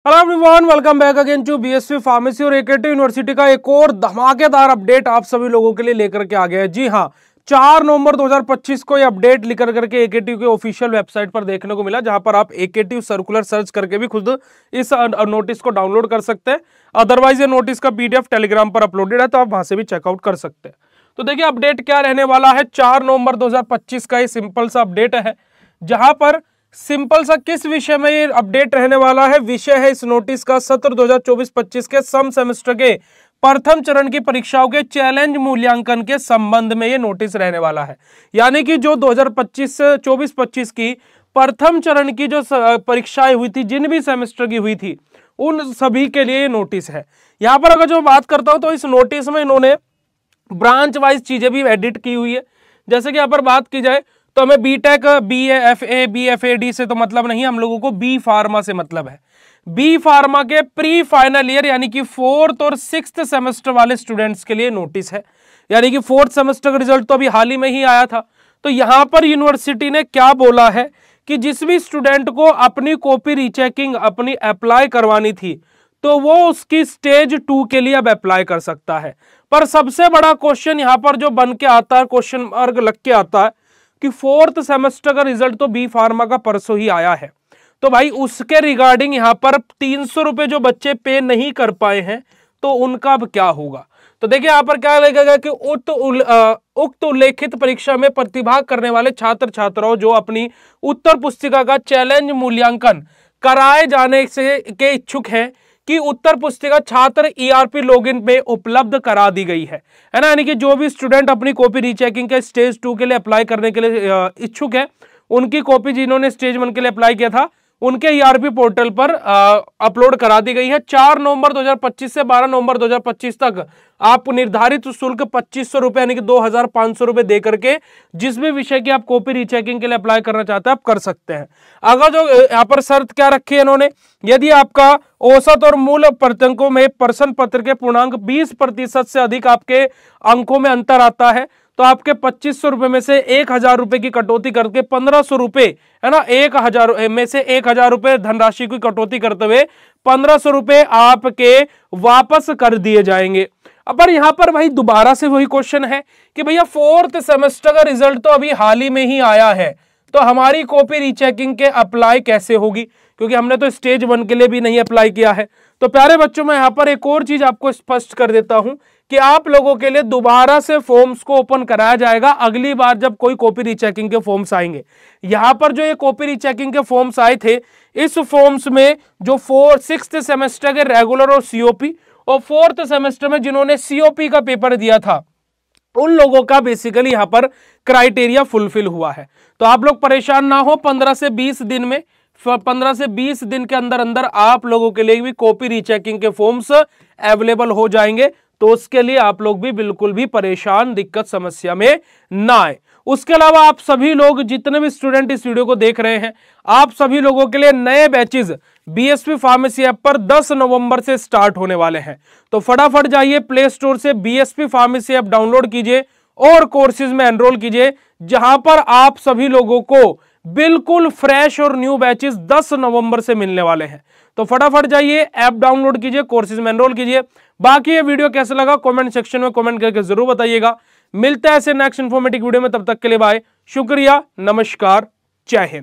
Hello everyone, welcome back again to BSV pharmacy और AKT university का एक और धमाकेदार अपडेट आप सभी लोगों के लिए लेकर के आ गया है। जी हाँ, 4 नवंबर 2025 को ये अपडेट लिखकर करके एकेटी के ऑफिशियल वेबसाइट पर देखने को मिला, जहां पर आप एकेटी सर्कुलर सर्च करके भी खुद इस नोटिस को डाउनलोड कर सकते हैं। अदरवाइज ये नोटिस का पीडीएफ टेलीग्राम पर अपलोडेड है, तो आप वहां से भी चेकआउट कर सकते हैं। तो देखिए अपडेट क्या रहने वाला है। 4 नवंबर 2025 का ये सिंपल सा अपडेट है, जहां पर सिंपल सा किस विषय में ये अपडेट रहने वाला है। विषय है इस नोटिस का सत्र 2024-25 के सम सेमेस्टर के प्रथम चरण की परीक्षाओं के चैलेंज मूल्यांकन के संबंध में ये नोटिस रहने वाला है। यानी कि जो 2024-25 की प्रथम चरण की जो परीक्षाएं हुई थी, जिन भी सेमेस्टर की हुई थी, उन सभी के लिए ये नोटिस है। यहां पर अगर जो बात करता हूं तो इस नोटिस में इन्होंने ब्रांच वाइज चीजें भी एडिट की हुई है। जैसे कि यहां पर बात की जाए तो हमें बीटेक, बीएफए, बीएफएडी से तो मतलब नहीं, हम लोगों को बी फार्मा से मतलब है। बी फार्मा के प्री फाइनल ईयर यानी कि 4th और 6th सेमेस्टर वाले स्टूडेंट्स के लिए नोटिस है। यानी कि 4th सेमेस्टर का रिजल्ट तो अभी हाल ही में ही आया था। तो यहां पर यूनिवर्सिटी ने क्या बोला है कि जिस भी स्टूडेंट को अपनी कॉपी रीचेकिंग अपनी अप्लाई करवानी थी, तो वो उसकी स्टेज 2 के लिए अब अप्लाई कर सकता है। पर सबसे बड़ा क्वेश्चन यहां पर जो बन के आता है, क्वेश्चन मार्क लग के आता है कि 4th सेमेस्टर का रिजल्ट तो बी फार्मा का परसों ही आया है। तो भाई उसके रिगार्डिंग यहां पर 300 रुपए जो बच्चे पे नहीं कर पाए हैं, तो उनका अब क्या होगा। तो देखिए यहां पर क्या लगेगा कि उक्त उल्लेखित परीक्षा में प्रतिभाग करने वाले छात्र छात्राओं जो अपनी उत्तर पुस्तिका का चैलेंज मूल्यांकन कराए जाने से के इच्छुक हैं कि उत्तर पुस्तिका छात्र ईआरपी लॉगिन में उपलब्ध करा दी गई है ना। यानी कि जो भी स्टूडेंट अपनी कॉपी रीचेकिंग के स्टेज 2 के लिए अप्लाई करने के लिए इच्छुक है, उनकी कॉपी जिन्होंने स्टेज 1 के लिए अप्लाई किया था, उनके ईआरपी पोर्टल पर अपलोड करा दी गई है। 4 नवंबर 2025 से 12 नवंबर 2025 तक आप निर्धारित शुल्क 2500 रुपए यानी कि 2500 रुपए दे करके जिस भी विषय की आप कॉपी रीचेकिंग के लिए अप्लाई करना चाहते हैं आप कर सकते हैं। अगर जो यहाँ पर शर्त क्या रखी है इन्होंने, यदि आपका औसत और मूल पर्यंकों में प्रश्न पत्र के पूर्णांक 20% से अधिक आपके अंकों में अंतर आता है, तो आपके 2500 रुपए में से 1000 रुपए की कटौती करके 1500 रुपए है ना, 1000 में से 1000 रुपए धनराशि की कटौती करते हुए 1500 रुपए आपके वापस कर दिए जाएंगे। अब यहां पर भाई दोबारा से वही क्वेश्चन है कि भैया 4th सेमेस्टर का रिजल्ट तो अभी हाल ही में ही आया है, तो हमारी कॉपी रीचेकिंग के अप्लाई कैसे होगी, क्योंकि हमने तो स्टेज 1 के लिए भी नहीं अप्लाई किया है। तो प्यारे बच्चों मैं यहां पर एक और चीज आपको स्पष्ट कर देता हूं कि आप लोगों के लिए दोबारा से फॉर्म्स को ओपन कराया जाएगा अगली बार जब कोई कॉपी रीचेकिंग के फॉर्म्स आएंगे। यहां पर जो ये कॉपी रीचेकिंग के फॉर्म्स आए थे, इस फॉर्म्स में जो 6th सेमेस्टर के रेगुलर और सीओपी और 4th सेमेस्टर में जिन्होंने सीओपी का पेपर दिया था, उन लोगों का बेसिकली यहां पर क्राइटेरिया फुलफिल हुआ है। तो आप लोग परेशान ना हो, 15 से 20 दिन में 15 से 20 दिन के अंदर अंदर आप लोगों के लिए भी कॉपी रीचेकिंग के फॉर्म्स अवेलेबल हो जाएंगे। तो उसके लिए आप लोग भी बिल्कुल भी परेशान, दिक्कत, समस्या में ना आए। उसके अलावा आप सभी लोग जितने भी स्टूडेंट इस वीडियो को देख रहे हैं, आप सभी लोगों के लिए नए बैचेस बीएसवी फार्मेसी ऐप पर 10 नवंबर से स्टार्ट होने वाले हैं। तो फटाफट जाइए प्ले स्टोर से बीएसवी फार्मेसी ऐप डाउनलोड कीजिए और कोर्सेज में एनरोल कीजिए, जहां पर आप सभी लोगों को बिल्कुल फ्रेश और न्यू बैचेस 10 नवंबर से मिलने वाले हैं। तो फटाफट जाइए, ऐप डाउनलोड कीजिए, कोर्सेज में एनरोल कीजिए। बाकी ये वीडियो कैसा लगा कमेंट सेक्शन में कमेंट करके जरूर बताइएगा। मिलता है ऐसे नेक्स्ट इंफॉर्मेटिव वीडियो में, तब तक के लिए बाय, शुक्रिया, नमस्कार, जय हिंद।